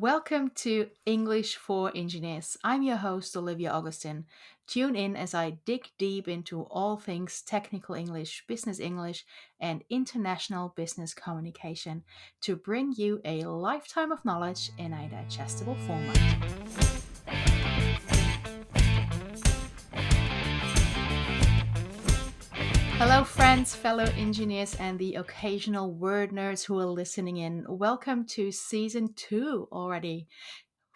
Welcome to English for Engineers. I'm your host, Olivia Augustin. Tune in as I dig deep into all things technical English, and international business communication to bring you a lifetime of knowledge in a digestible format. Hello, friends, fellow engineers, and the occasional word nerds who are listening in. Welcome to season 2 already.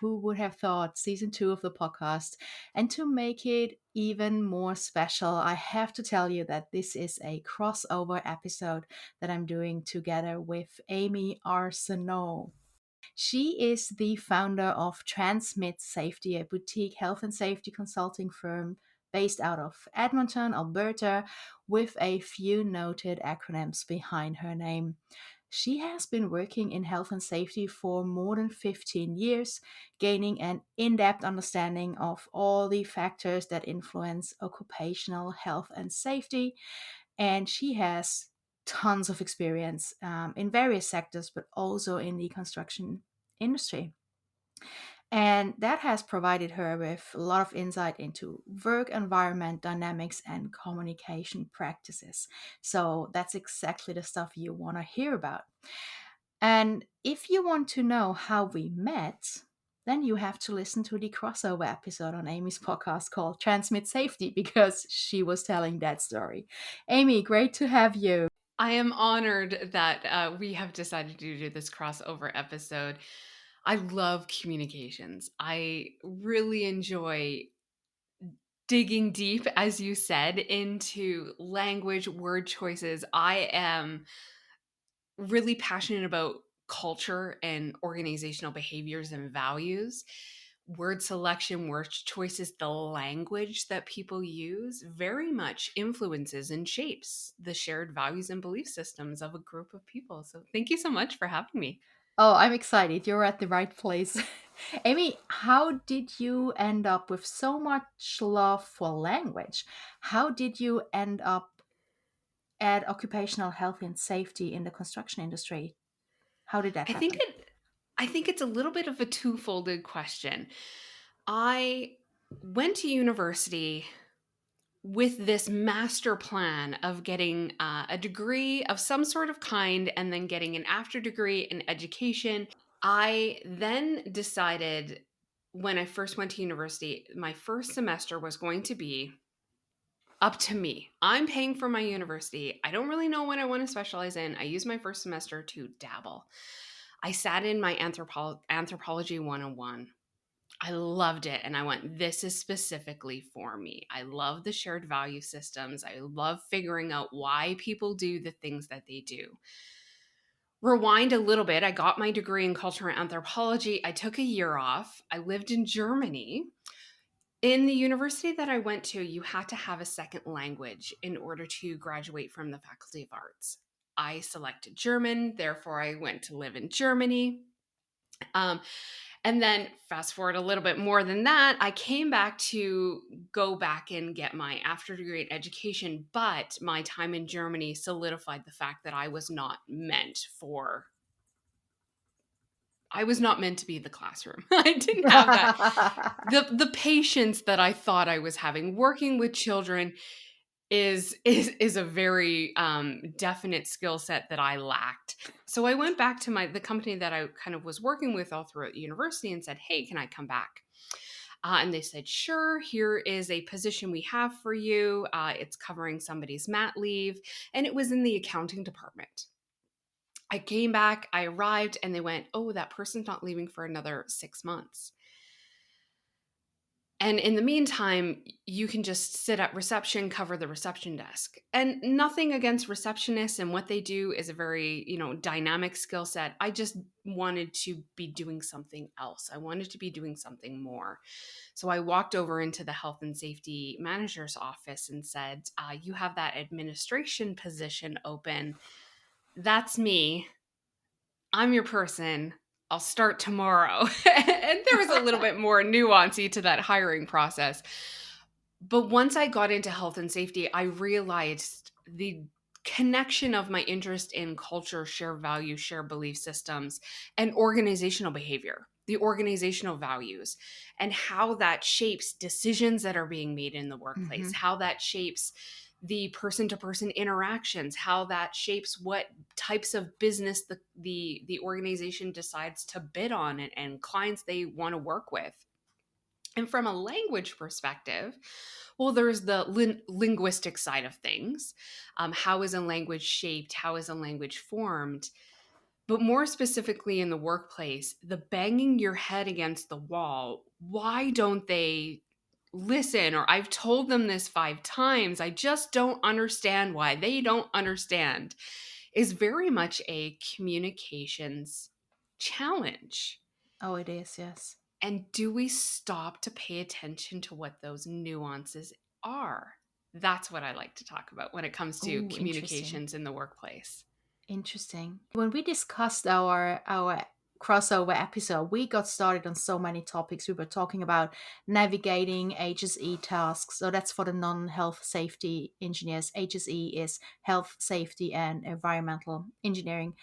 Who would have thought season 2 of the podcast? And to make it even more special, I have to tell you that this is a crossover episode that I'm doing together with Aimee Arsenault. She is the founder of Transmit Safety, a boutique health and safety consulting firm based out of Edmonton, Alberta, with a few noted acronyms behind her name. She has been working in health and safety for more than 15 years, gaining an in depth understanding of all the factors that influence occupational health and safety. And she has tons of experience in various sectors, but also in the construction industry. And that has provided her with a lot of insight into work environment dynamics and communication practices. So that's exactly the stuff you want to hear about. And if you want to know how we met, then you have to listen to the crossover episode on Aimee's podcast called Transmit Safety because she was telling that story. Aimee, great to have you. I am honored that we have decided to do this crossover episode. I love communications. I really enjoy digging deep, as you said, into language, word choices. I am really passionate about culture and organizational behaviors and values. Word selection, word choices, the language that people use very much influences and shapes the shared values and belief systems of a group of people. So, thank you so much for having me. Oh, I'm excited. You're at the right place. Aimee, how did you end up with so much love for language? How did you end up at occupational health and safety in the construction industry? How did that I think happen? it I think it's a little bit of a two-folded question. I went to university with this master plan of getting a degree of some sort of kind and then getting an after degree in education. I then decided when I first went to university, my first semester was going to be up to me. I'm paying for my university. I don't really know what I want to specialize in. I used my first semester to dabble. I sat in my anthropology 101. I loved it. And I went, this is specifically for me. I love the shared value systems. I love figuring out why people do the things that they do. Rewind a little bit. I got my degree in cultural anthropology. I took a year off. I lived in Germany. In the university that I went to, you had to have a second language in order to graduate from the Faculty of Arts. I selected German, therefore, I went to live in Germany. Um, and then fast forward a little bit more than that, I came back to go back and get my after degree in education, but my time in Germany solidified the fact that I was not meant to be in the classroom. I didn't have that the patience that I thought I was having working with children is a very definite skill set that I lacked. So I went back to the company that I kind of was working with all throughout university and said, "Hey, can I come back?" And they said, "Sure. Here is a position we have for you. It's covering somebody's mat leave," and it was in the accounting department. I came back, I arrived, and they went, "Oh, that person's not leaving for another 6 months." And in the meantime, you can just sit at reception, cover the reception desk. And nothing against receptionists and what they do is a very, dynamic skill set. I just wanted to be doing something else. I wanted to be doing something more. So I walked over into the health and safety manager's office and said, "You have that administration position open. That's me. I'm your person. I'll start tomorrow." And there was a little bit more nuancy to that hiring process. But once I got into health and safety, I realized the connection of my interest in culture, share value, share belief systems, and organizational behavior. the organizational values, and how that shapes decisions that are being made in the workplace, Hmm. how that shapes the person to person interactions, how that shapes what types of business the organization decides to bid on, and clients they want to work with. And from a language perspective, well, there's the linguistic side of things. How is a language shaped? How is a language formed? But more specifically in the workplace, the banging your head against the wall, why don't they listen? Or I've told them this 5 times. I just don't understand why they don't understand, is very much a communications challenge. Oh, it is, yes. And do we stop to pay attention to what those nuances are? That's what I like to talk about when it comes to Oh, interesting. communications in the workplace. Interesting. When we discussed our crossover episode, we got started on so many topics. We were talking about navigating HSE tasks. So that's for the non-health safety engineers. HSE is health, safety, and environmental engineering,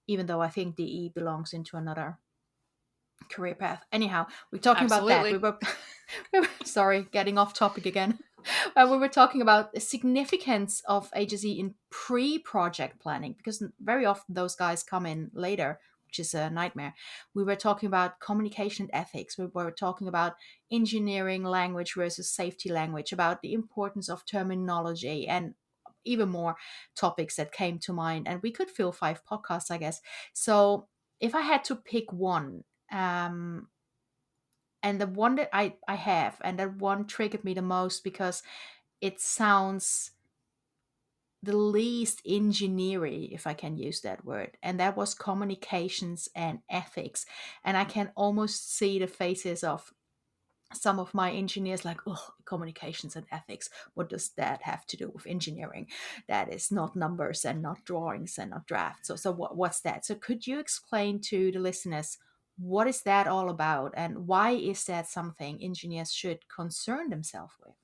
even though I think DE belongs into another career path. Anyhow, we're talking about that. We Absolutely. were, sorry, getting off topic again. We were talking about the significance of agency in pre-project planning because very often those guys come in later, which is a nightmare. We were talking about communication ethics. We were talking about engineering language versus safety language, about the importance of terminology, and even more topics that came to mind. And we could fill 5 podcasts, I guess. So if I had to pick one, um, and the one that I have, and that one triggered me the most because it sounds the least engineering, if I can use that word, and that was communications and ethics. And I can almost see the faces of some of my engineers like, oh, communications and ethics, what does that have to do with engineering? That is not numbers and not drawings and not drafts. So what's that? So could you explain to the listeners what is that all about, and why is that something engineers should concern themselves with?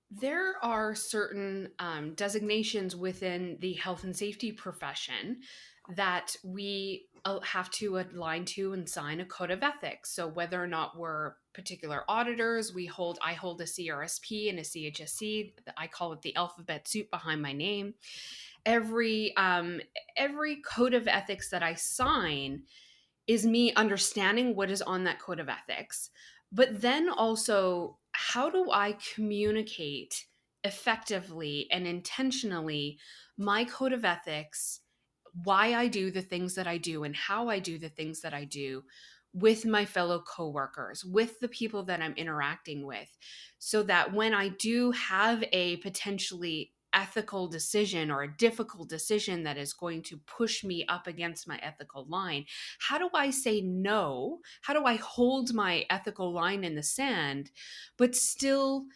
There are certain designations within the health and safety profession that we have to align to and sign a code of ethics. So whether or not we're particular auditors, I hold a CRSP and a CHSC. I call it the alphabet soup behind my name. Every every code of ethics that I sign is me understanding what is on that code of ethics, but then also how do I communicate effectively and intentionally my code of ethics, why I do the things that I do and how I do the things that I do with my fellow coworkers, with the people that I'm interacting with, so that when I do have a potentially ethical decision or a difficult decision that is going to push me up against my ethical line, how do I say no? How do I hold my ethical line in the sand, but still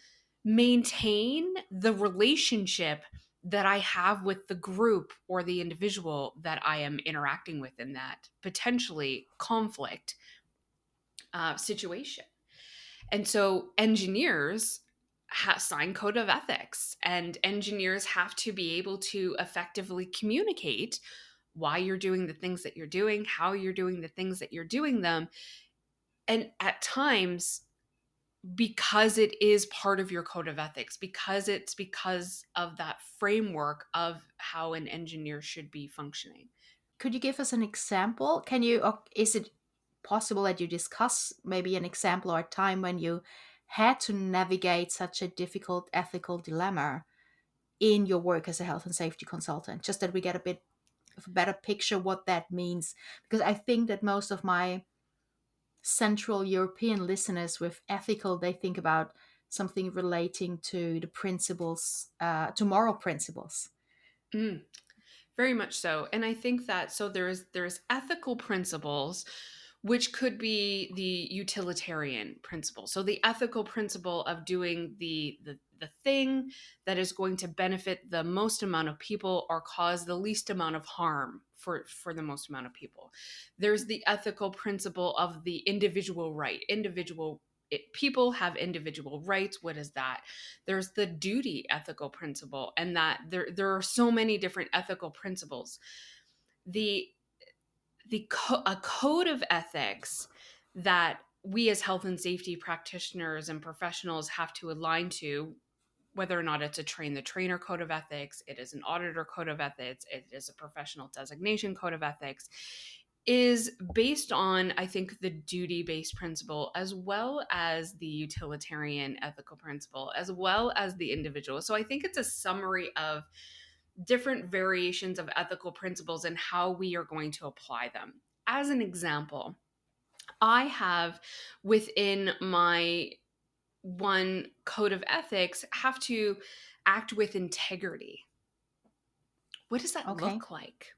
maintain the relationship that I have with the group or the individual that I am interacting with in that potentially conflict situation? And so engineers sign code of ethics, and engineers have to be able to effectively communicate why you're doing the things that you're doing, how you're doing the things that you're doing them. And at times, because it is part of your code of ethics, because of that framework of how an engineer should be functioning. Could you give us an example? Can you, or is it possible that you discuss maybe an example or a time when you had to navigate such a difficult ethical dilemma in your work as a health and safety consultant, just that we get a bit of a better picture what that means? Because I think that most of my Central European listeners with ethical, they think about something relating to the principles, to moral principles. Mm. Very much so. And I think that so there's ethical principles which could be the utilitarian principle. So the ethical principle of doing the thing that is going to benefit the most amount of people or cause the least amount of harm for the most amount of people. There's the ethical principle of the individual right. People have individual rights. What is that? There's the duty ethical principle, and that there are so many different ethical principles. The a code of ethics that we as health and safety practitioners and professionals have to align to, whether or not it's a train the trainer code of ethics, it is an auditor code of ethics, it is a professional designation code of ethics, is based on, I think, the duty based principle, as well as the utilitarian ethical principle, as well as the individual. So I think it's a summary of different variations of ethical principles and how we are going to apply them. As an example, I have within my one code of ethics have to act with integrity. What does that Okay. look like?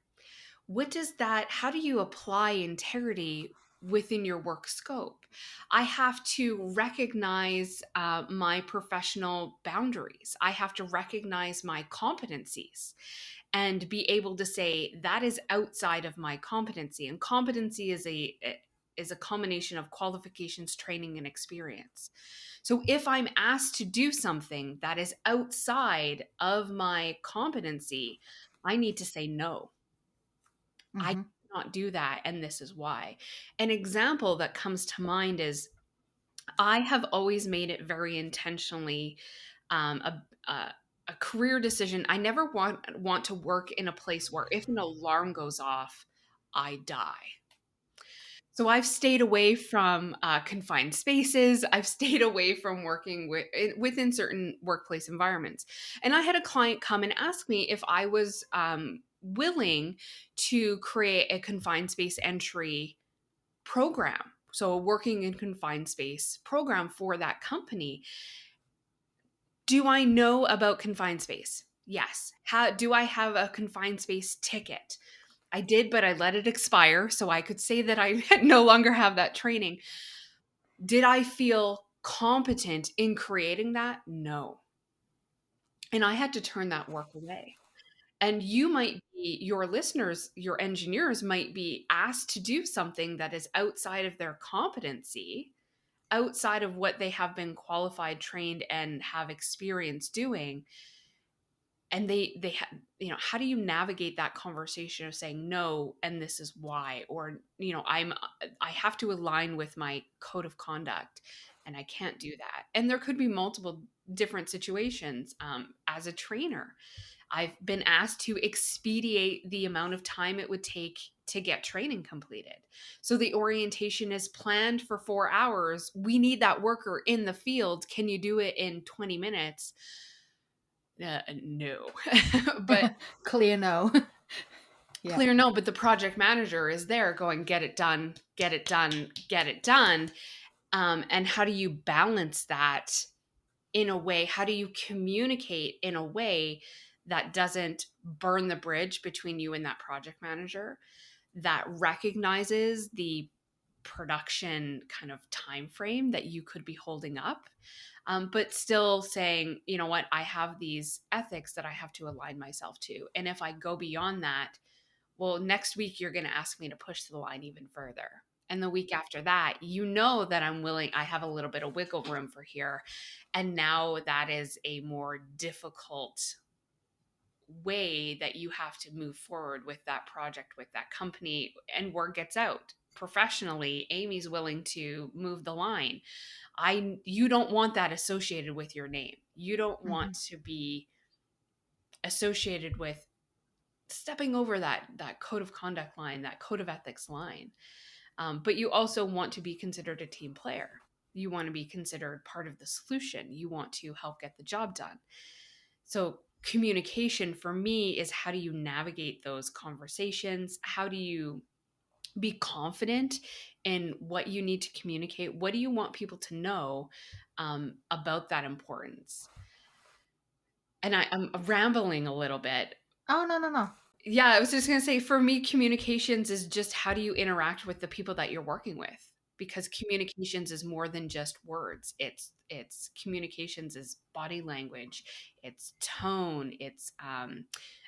What does that, how do you apply integrity within your work scope? I have to recognize my professional boundaries. I have to recognize my competencies and be able to say that is outside of my competency. And competency is a combination of qualifications, training, and experience. So if I'm asked to do something that is outside of my competency, I need to say no. I Mm-hmm. cannot do that, and this is why. An example that comes to mind is I have always made it very intentionally um, a, a career decision. I never want to work in a place where if an alarm goes off, I die. So I've stayed away from confined spaces. I've stayed away from working within certain workplace environments. And I had a client come and ask me if I was willing to create a confined space entry program. So a working in confined space program for that company. Do I know about confined space? Yes. How do I have a confined space ticket? I did, but I let it expire so I could say that I no longer have that training. Did I feel competent in creating that? No. And I had to turn that work away. And you might be, your listeners, your engineers might be asked to do something that is outside of their competency, outside of what they have been qualified, trained, and have experience doing. And how do you navigate that conversation of saying no and this is why, or I have to align with my code of conduct and I can't do that. And there could be multiple different situations. As a trainer, I've been asked to expedite the amount of time it would take to get training completed. So the orientation is planned for 4 hours. We need that worker in the field. Can you do it in 20 minutes? No. But Clear no. Yeah. clear no, but the project manager is there going, get it done, get it done, get it done. And how do you balance that in a way? How do you communicate in a way that doesn't burn the bridge between you and that project manager, that recognizes the production kind of time frame that you could be holding up, but still saying, you know what, I have these ethics that I have to align myself to, and if I go beyond that, well, next week you're going to ask me to push the line even further, and the week after that, you know that I'm willing, I have a little bit of wiggle room for here, and now that is a more difficult way that you have to move forward with that project, with that company, and word gets out professionally. Aimee's willing to move the line. You don't want that associated with your name. You don't Mm-hmm. want to be associated with stepping over that code of conduct line, that code of ethics line. But you also want to be considered a team player. You want to be considered part of the solution. You want to help get the job done. So communication for me is, how do you navigate those conversations? How do you be confident in what you need to communicate? What do you want people to know about that importance? And I'm rambling a little bit. Oh, no, no, no. Yeah, I was just going to say, for me, communications is just how do you interact with the people that you're working with? Because communications is more than just words. It's communications is body language, it's tone, it's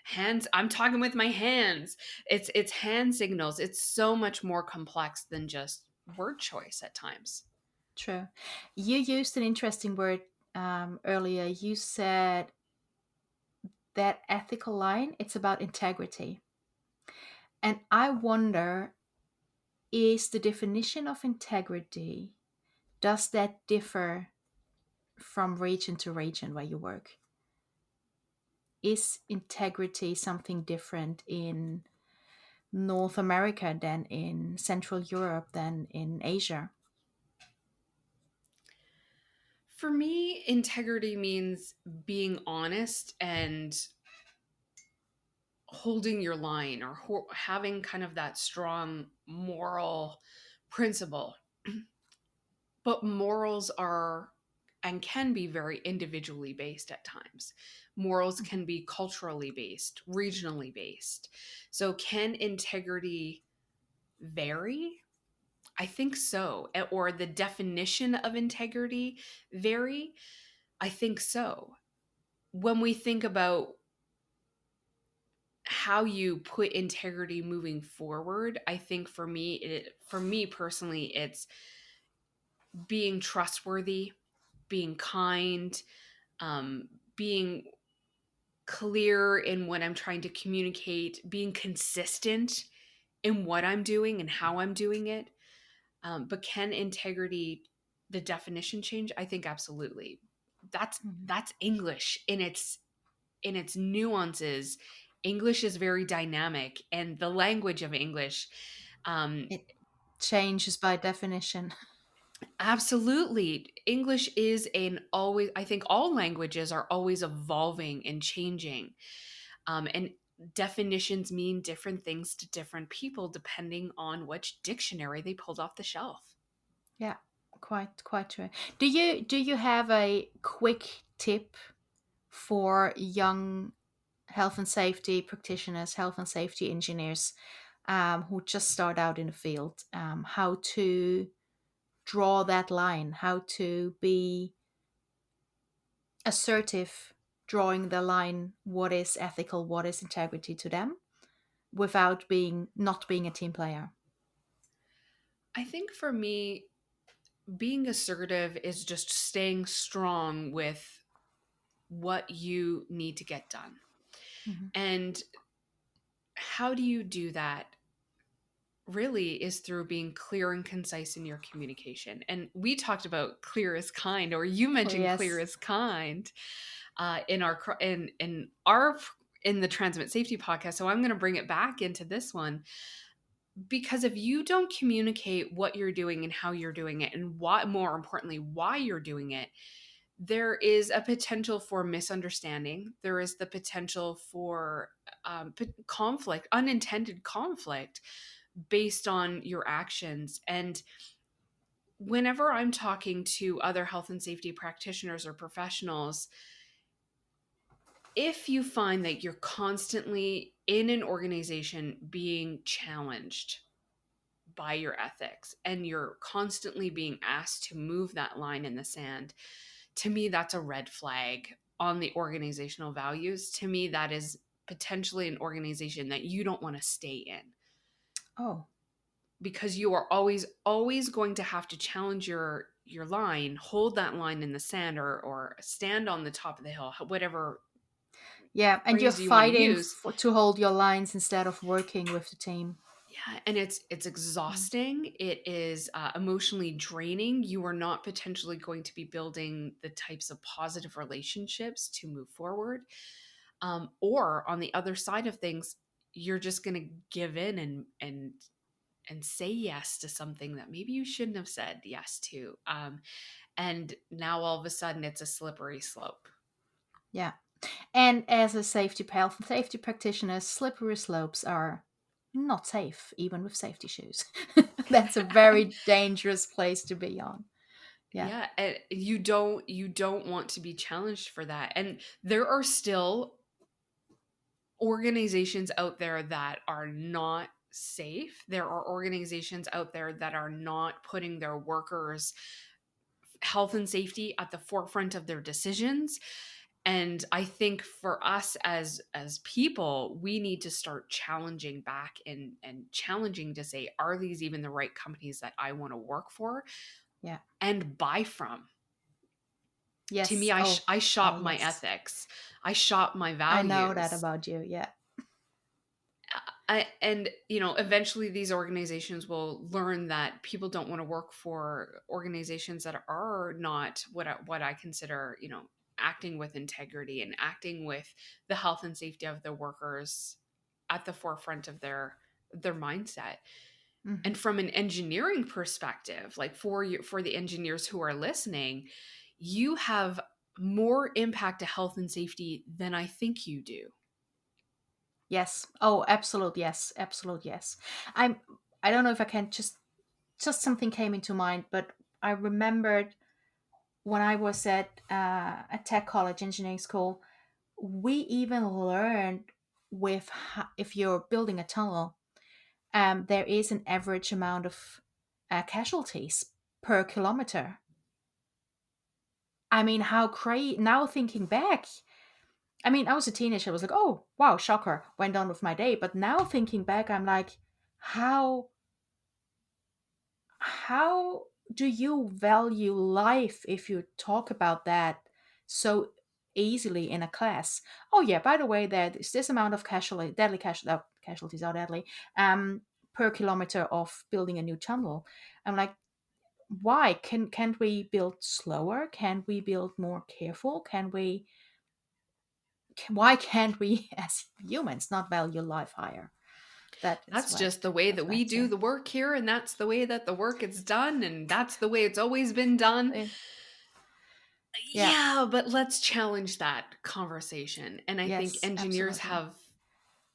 hands. I'm talking with my hands. It's hand signals. It's so much more complex than just word choice at times. True. You used an interesting word earlier. You said that ethical line, it's about integrity. And I wonder, is the definition of integrity, does that differ from region to region where you work? Is integrity something different in North America than in Central Europe than in Asia? For me, integrity means being honest and holding your line, or having kind of that strong moral principle. But morals are and can be very individually based at times. Morals Mhm. can be culturally based, regionally based. So, can integrity vary? I think so. Or the definition of integrity vary? I think so. When we think about how you put integrity moving forward, I think for me personally, it's being trustworthy, being kind, being clear in what I'm trying to communicate, being consistent in what I'm doing and how I'm doing it. But can integrity, the definition, change? I think absolutely. Mhm. That's English in its nuances. English is very dynamic, and the language of English, um, It changes by definition. absolutely. English is an always, I think all languages are always evolving and changing. And definitions mean different things to different people depending on which dictionary they pulled off the shelf. Yeah, quite true. Do you have a quick tip for young health and safety practitioners, health and safety engineers, who just start out in the field, how to draw that line, how to be assertive, drawing the line, what is ethical, what is integrity to them, without being not being a team player? I think for me, being assertive is just staying strong with what you need to get done. Mhm. And how do you do that? Really is through being clear and concise in your communication. And we talked about clear as kind, or you Oh mentioned clear yes. as kind in our in the Transmit Safety podcast. So I'm going to bring it back into this one, because if you don't communicate what you're doing and how you're doing it, and why, more importantly, why you're doing it, there is a potential for misunderstanding. There is the potential for conflict, unintended conflict based on your actions. And whenever I'm talking to other health and safety practitioners or professionals, if you find that you're constantly in an organization being challenged by your ethics and you're constantly being asked to move that line in the sand, to me, that's a red flag on the organizational values. To me, that is potentially an organization that you don't want to stay in, Oh, because you are always going to have to challenge your line, hold that line in the sand, or stand on the top of the hill, whatever yeah, and you're phrase you want to fighting use. to hold your lines instead of working with the team. Yeah, and it's Mm. exhausting. It is emotionally draining. You are not potentially going to be building the types of positive relationships to move forward. Or on the other side of things, you're just going to give in and say yes to something that maybe you shouldn't have said yes to. And now all of a sudden, it's a slippery slope. Yeah. And as a health and safety practitioner, slippery slopes are not safe, even with safety shoes. That's a very dangerous place to be on. Yeah. Yeah, and you don't want to be challenged for that. And there are still organizations out there that are not safe. There are organizations out there that are not putting their workers' health and safety at the forefront of their decisions. And I think for us as people, we need to start challenging back and challenging to say, are these even the right companies that I want to work for Yeah. and buy from? To me, Yes. Oh, I oh, shop my yes. ethics, I shop my I know that values. about you. Yeah. And eventually these organizations will learn that people don't want to work for organizations that are not what I consider, acting with integrity and acting with the health and safety of the workers at the forefront of their mindset. Mhm. And from an engineering perspective, like for the engineers who are listening, you have more impact to health and safety than I think you do. Yes. Oh, absolute yes. Absolute yes. I'm. I don't know if I can just something came into mind, but I remembered when I was at a tech college engineering school, we even learned with if you're building a tunnel, there is an average amount of casualties per kilometer. I mean, how crazy! Now thinking back, I mean, I was a teenager. I was like, oh wow, shocker. Went on with my day. But now thinking back, I'm like, how how do you value life if you talk about that so easily in a class? Oh yeah, by the way, there's this amount of casualties are deadly per kilometer of building a new tunnel. I'm like, why can't we build slower? Can we build more careful? Why can't we as humans not value life higher? That is That's what just the way that that's what we I'd do say. the work here, and that's the way that the work is done, and that's the way it's always been done. Eh, yeah. Yeah, but let's challenge that conversation. And I think Yes, engineers absolutely. have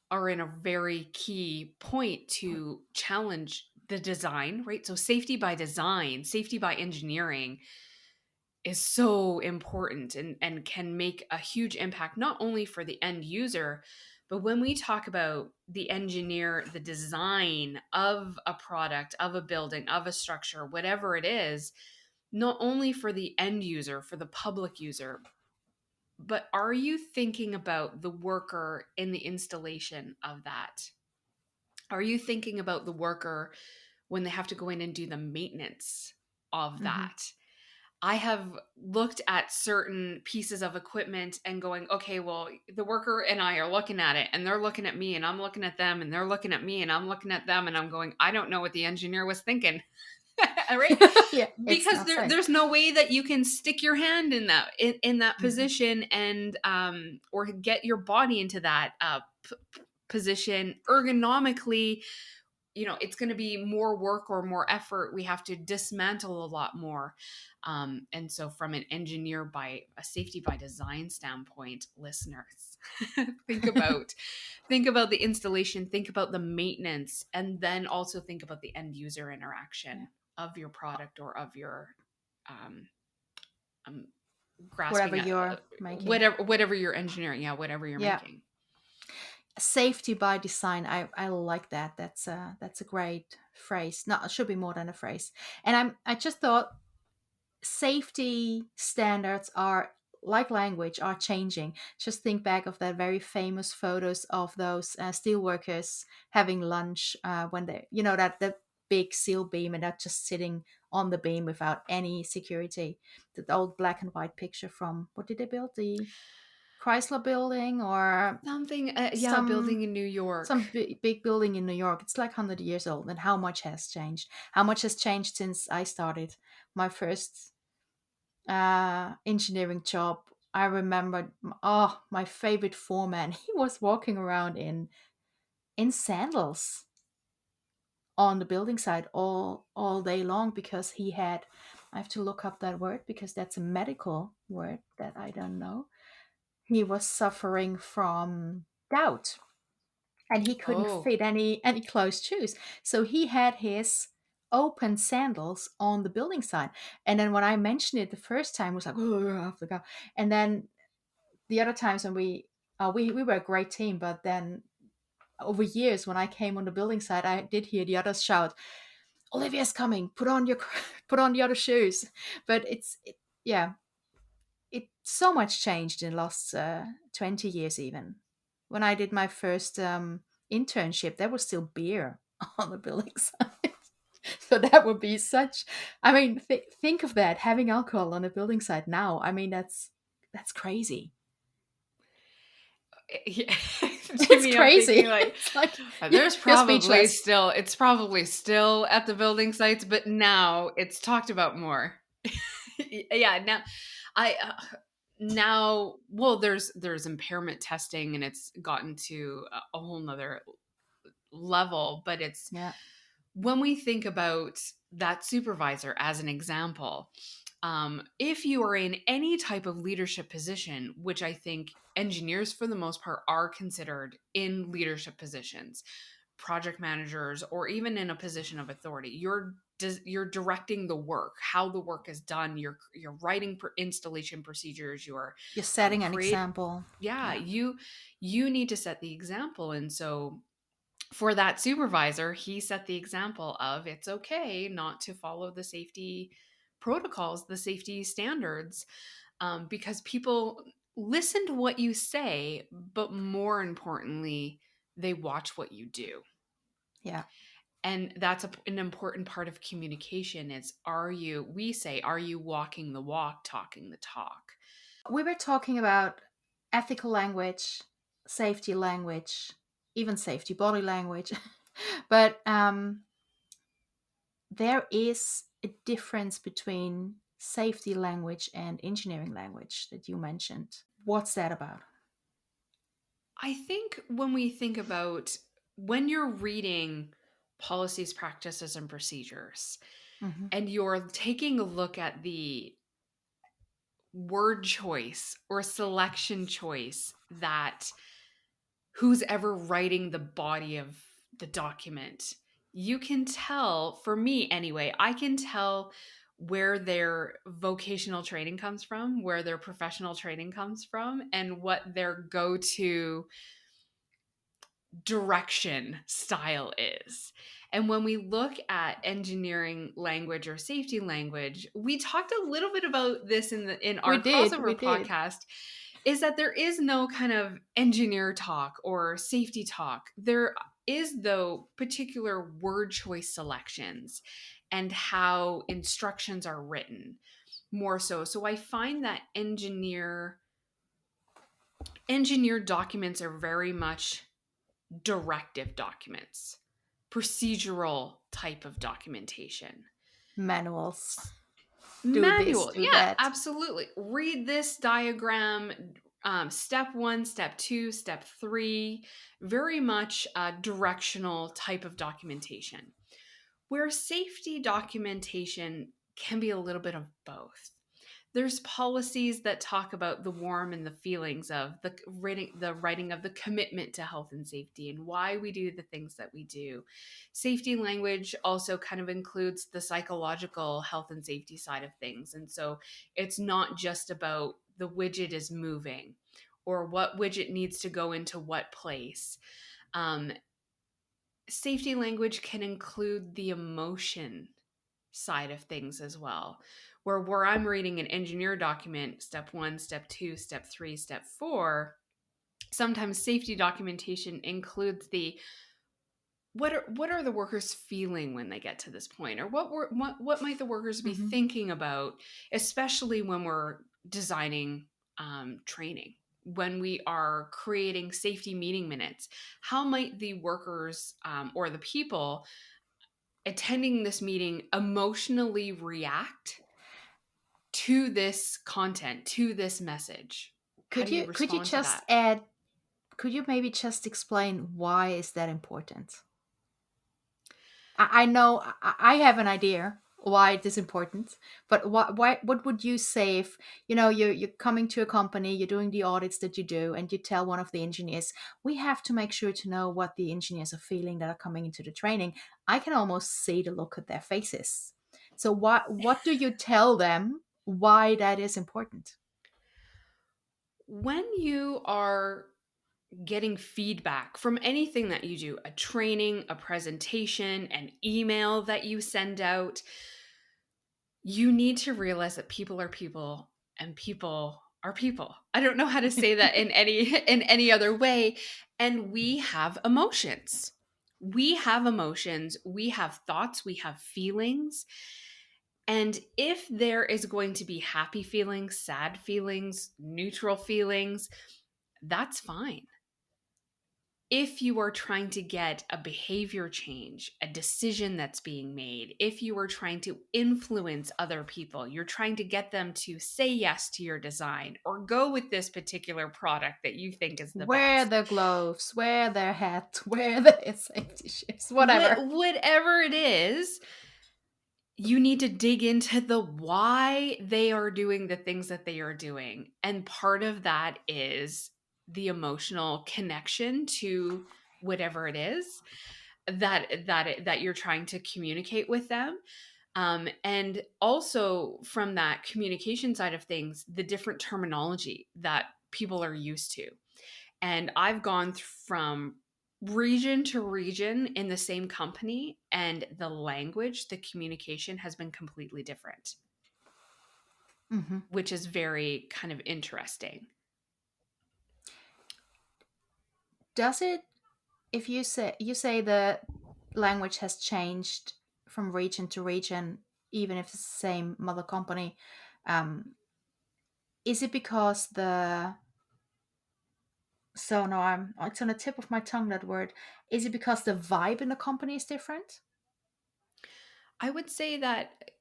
are in a very key point to challenge the design, right? So safety by design, safety by engineering is so important and can make a huge impact not only for the end user, but when we talk about the engineer, the design of a product, of a building, of a structure, whatever it is, not only for the end user, for the public user, but are you thinking about the worker in the installation of that? Are you thinking about the worker when they have to go in and do the maintenance of Hmm. that? I have looked at certain pieces of equipment and going, okay, well, the worker and I are looking at it and they're looking at me and I'm looking at them and they're looking at me and I'm looking at them and I'm going, I don't know what the engineer was thinking. Right? Yeah, it's Because not safe. there's no way that you can stick your hand in that Hmm. position and or get your body into that position ergonomically. It's going to be more work or more effort. We have to dismantle a lot more. And so from an engineer by a safety by design standpoint, listeners, think about think about the installation, think about the maintenance, and then also think about the end user Yeah. interaction of your product or of your um, um Whatever grasping at you're making. whatever you're engineering, yeah, whatever you're Yeah. making. Safety by design. I like that. That's a great phrase. No, it should be more than a phrase. And I just thought safety standards are like language are changing. Just think back of that very famous photos of those steel workers having lunch when they, that the big steel beam and they're just sitting on the beam without any security. The old black and white picture from what did they build? The Chrysler building or Something, yeah, some building in New York. big building in New York. It's like 100 years old. And how much has changed? How much has changed since I started my first engineering job? I remember, oh, my favorite foreman. He was walking around in sandals on the building site all day long because he had. I have to look up that word because that's a medical word that I don't know. He was suffering from gout and he couldn't Oh, fit any closed shoes. So he had his open sandals on the building site. And then when I mentioned it the first time, it was like, oh, I have to go. And then the other times when we were a great team, but then over years when I came on the building site, I did hear the others shout, "Olivia's coming! Put on your put on the other shoes." But yeah, it so much changed in the last 20 years even. When I did my first internship, there was still beer on the building site. So that would be such, I mean, think of that, having alcohol on a building site now. I mean, that's crazy. yeah. to It's me, I'm crazy. thinking like, It's like there's you're probably speechless. still, it's probably still at the building sites, but now it's talked about more. Yeah, now I now well there's impairment testing and it's gotten to a whole nother level, but it's Yeah. when we think about that supervisor as an example, if you are in any type of leadership position, which I think engineers for the most part are considered in leadership positions, project managers, or even in a position of authority, you're directing the work, how the work is done. You're writing installation procedures. You're You're setting an create. example. Yeah, Yeah. you need to set the example, and so for that supervisor, he set the example of it's okay not to follow the safety protocols, the safety standards, because people listen to what you say, but more importantly, they watch what you do. Yeah. And that's an important part of communication is we say, are you walking the walk, talking the talk? We were talking about ethical language, safety language, even safety body language. But there is a difference between safety language and engineering language that you mentioned. What's that about? I think when we think about when you're reading policies, practices, and procedures, Hmm. and you're taking a look at the word choice or selection choice that who's ever writing the body of the document, you can tell, for me anyway, I can tell where their vocational training comes from, where their professional training comes from, and what their go to direction style is. And when we look at engineering language or safety language, we talked a little bit about this in We our did. We crossover did. podcast, is that there is no kind of engineer talk or safety talk. There is though particular word choice selections and how instructions are written more so. So I find that engineer documents are very much directive documents, procedural type of documentation. Manuals. Do this, Manual, do yeah, that. absolutely. Read this diagram, step one, step two, step three, very much directional type of documentation. Where safety documentation can be a little bit of both. There's policies that talk about the warm and the feelings of the writing of the commitment to health and safety and why we do the things that we do. Safety language also kind of includes the psychological health and safety side of things. And so it's not just about the widget is moving or what widget needs to go into what place. Um, Safety language can include the emotion side of things as well. Where I'm reading an engineer document, step one, step two, step three, step four, sometimes safety documentation includes the what are the workers feeling when they get to this point, or what might the workers be Hmm. thinking about, especially when we're designing training, when we are creating safety meeting minutes. How might the workers or the people attending this meeting emotionally react to this content, to this message? How Could do you you respond to just that? add? Could you maybe just explain why is that important? I know I have an idea why it is important, but what would you say if you're coming to a company, you're doing the audits that you do, and you tell one of the engineers, we have to make sure to know what the engineers are feeling that are coming into the training. I can almost see the look at their faces. So what do you tell them why that is important? When you are getting feedback from anything that you do, a training, a presentation, an email that you send out, you need to realize that people are people and people are people. I don't know how to say that in any other way, and we have emotions. We have emotions, we have thoughts, we have feelings. And if there is going to be happy feelings, sad feelings, neutral feelings, that's fine. if you are trying to get a behavior change, a decision that's being made, if you are trying to influence other people, you're trying to get them to say yes to your design or go with this particular product that you think is the Wear best. the gloves, wear their hat, wear the safety shoes, whatever. Whatever it is, you need to dig into the why they are doing the things that they are doing. And part of that is the emotional connection to whatever it is that you're trying to communicate with them. And also from that communication side of things, the different terminology that people are used to. And I've gone from region to region in the same company, and the language, the communication has been completely different, Hmm. which is very kind of interesting. Does it, if you say the language has changed from region to region, even if it's the same mother company, um, is it because the so no, I'm it's on the tip of my tongue that word. Is it because the vibe in the company is different? I would say that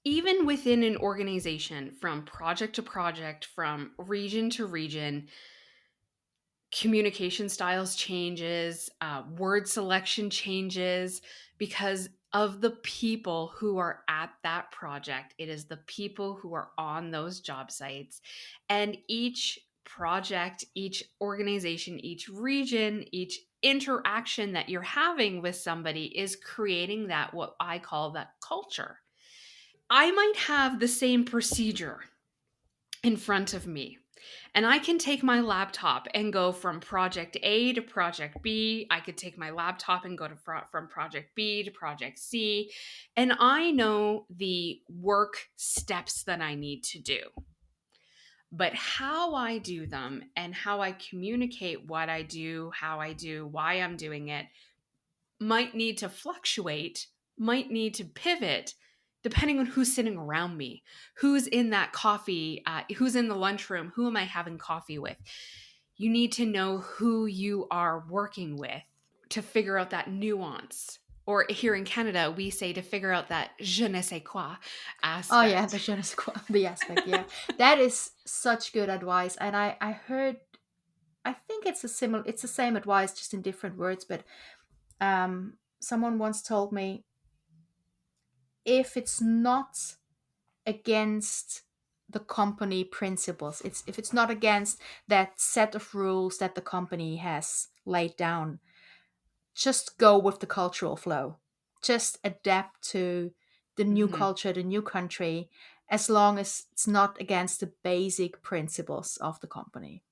even within an organization, from project to project, from region to region, communication styles changes, word selection changes because of the people who are at that project. It is the people who are on those job sites, and each project, each organization, each region, each interaction that you're having with somebody is creating that, what I call that culture. I might have the same procedure in front of me. And I can take my laptop and go from project A to project B. I could take my laptop and go to from project B to project C. And I know the work steps that I need to do. But how I do them and how I communicate what I do, how I do, why I'm doing it might need to fluctuate, might need to pivot depending on who's sitting around me, who's in that coffee, who's in the lunchroom, who am I having coffee with. You need to know who you are working with to figure out that nuance. Or here in Canada, we say to figure out that je ne sais quoi Oh yeah, aspect. the je ne sais quoi, the aspect. Yeah, that is such good advice. And I heard, I think it's the same advice, just in different words. But someone once told me, if it's not against the company principles, it's if it's not against that set of rules that the company has laid down, just go with the cultural flow. Just adapt to the new Mhm. culture, the new country, as long as it's not against the basic principles of the company.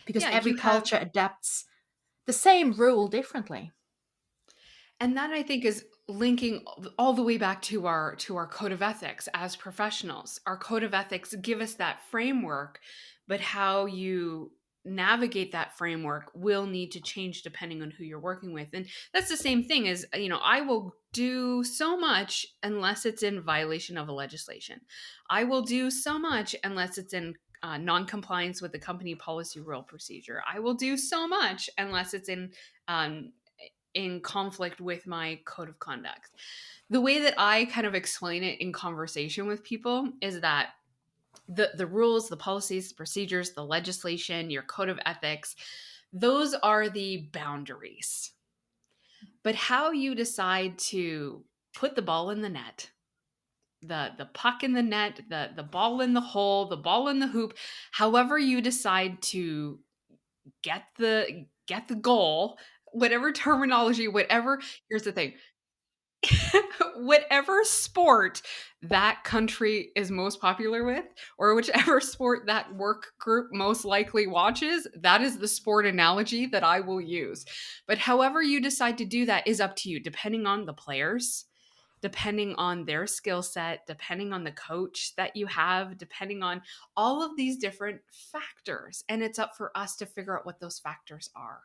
Because Yeah, every you have. culture adapts the same rule differently. And that, I think, is linking all the way back to our code of ethics as professionals. Our code of ethics give us that framework, but how you navigate that framework will need to change depending on who you're working with. And that's the same thing as, I will do so much unless it's in violation of a legislation. I will do so much unless it's in non-compliance with the company policy, rule, procedure. I will do so much unless it's um, in conflict with my code of conduct. The way that I kind of explain it in conversation with people is that the rules, the policies, the procedures, the legislation, your code of ethics, those are the boundaries. But how you decide to put the ball in the net, the puck in the net, the ball in the hole, the ball in the hoop, however you decide to get the goal, whatever terminology, whatever. Here's the thing. Whatever sport that country is most popular with, or whichever sport that work group most likely watches, that is the sport analogy that I will use. But however you decide to do that is up to you, depending on the players, depending on their skill set, depending on the coach that you have, depending on all of these different factors. And it's up for us to figure out what those factors are.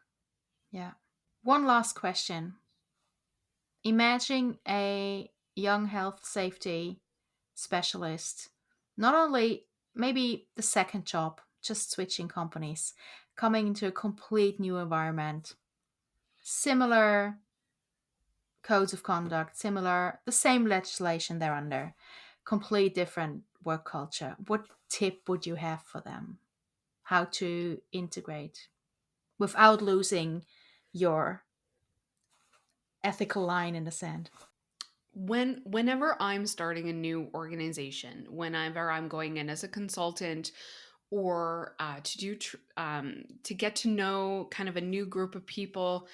Yeah. One last question. Imagine a young health safety specialist, not only maybe the second job, just switching companies, coming into a complete new environment, similar codes of conduct, similar, the same legislation they're under, complete different work culture. What tip would you have for them? How to integrate without losing your ethical line in the sand? Whenever I'm starting a new organization, whenever I'm going in as a consultant, or to get to know kind of a new group of people,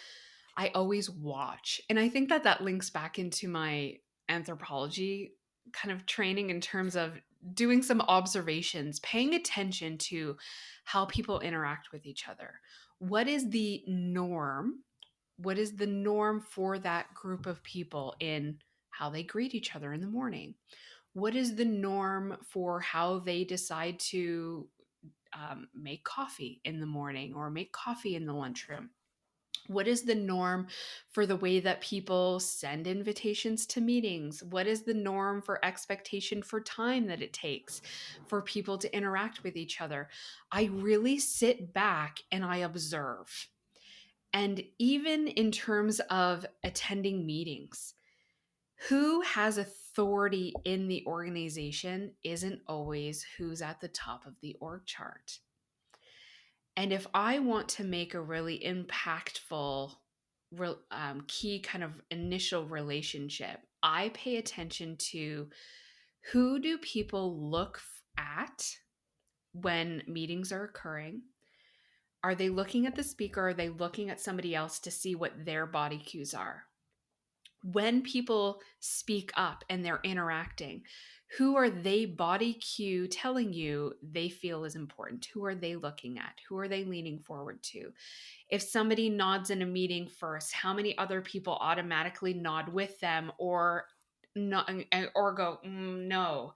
I always watch. And I think that that links back into my anthropology kind of training in terms of doing some observations, paying attention to how people interact with each other. What is the norm? What is the norm for that group of people in how they greet each other in the morning? What is the norm for how they decide to make coffee in the morning or make coffee in the lunchroom? What is the norm for the way that people send invitations to meetings? What is the norm for expectation for time that it takes for people to interact with each other? I really sit back and I observe. And even in terms of attending meetings, who has authority in the organization isn't always who's at the top of the org chart. And if I want to make a really impactful, key kind of initial relationship, I pay attention to who do people look at when meetings are occurring. Are they looking at the speaker? Are they looking at somebody else to see what their body cues are? When people speak up and they're interacting, who are they body cue telling you they feel is important? Who are they looking at? Who are they leaning forward to? If somebody nods in a meeting first, how many other people automatically nod with them or not, or go, no?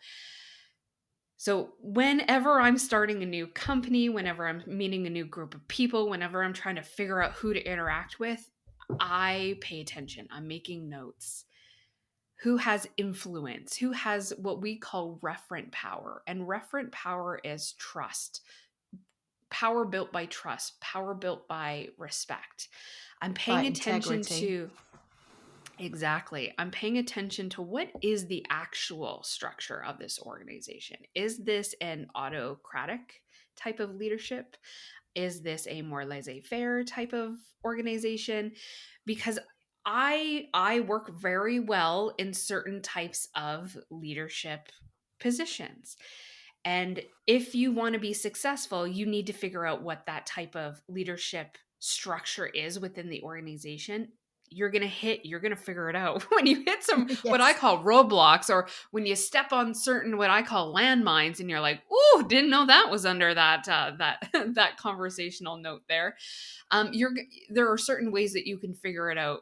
So, whenever I'm starting a new company, whenever I'm meeting a new group of people, whenever I'm trying to figure out who to interact with, I pay attention. I'm making notes. Who has influence? Who has what we call referent power? And referent power is trust. Power built by trust, power built by respect. I'm By paying attention integrity. to Exactly. I'm paying attention to what is the actual structure of this organization. Is this an autocratic type of leadership? Is this a more laissez-faire type of organization? Because I work very well in certain types of leadership positions. And if you want to be successful, you need to figure out what that type of leadership structure is within the organization. You're going to figure it out when you hit some what I Yes. call roadblocks, or when you step on certain what I call landmines and you're like, "Ooh, didn't know that was under that that conversational note there." You're There are certain ways that you can figure it out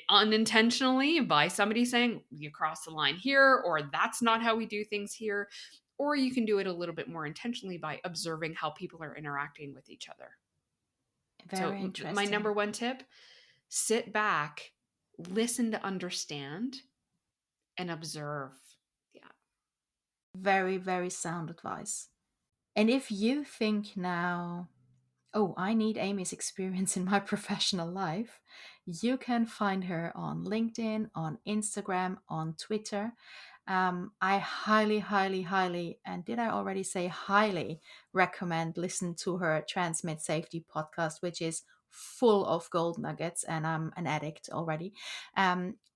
unintentionally by somebody saying you cross the line here, or that's not how we do things here, or you can do it a little bit more intentionally by observing how people are interacting with each other. So Very my number interesting. one tip: sit back, listen to understand, and observe. Yeah. Very, very sound advice. And if you think now, oh, I need Aimee's experience in my professional life, you can find her on LinkedIn, on Instagram, on Twitter. I highly, highly, highly, and did I already say highly recommend listen to her Transmit Safety podcast, which is full of gold nuggets, and I'm an addict already.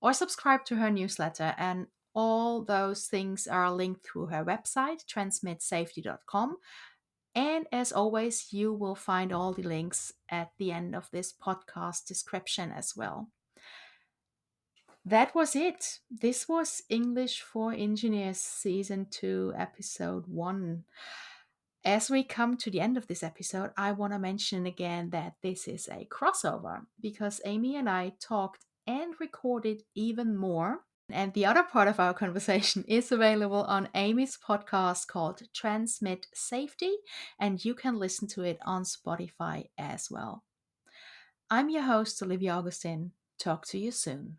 Or subscribe to her newsletter, and all those things are linked through her website, transmitsafety.com. And as always, you will find all the links at the end of this podcast description as well. That was it. This was English for Engineers Season 2, Episode 1. As we come to the end of this episode, I want to mention again that this is a crossover because Aimee and I talked and recorded even more. And the other part of our conversation is available on Aimee's podcast called Transmit Safety, and you can listen to it on Spotify as well. I'm your host, Olivia Augustin. Talk to you soon.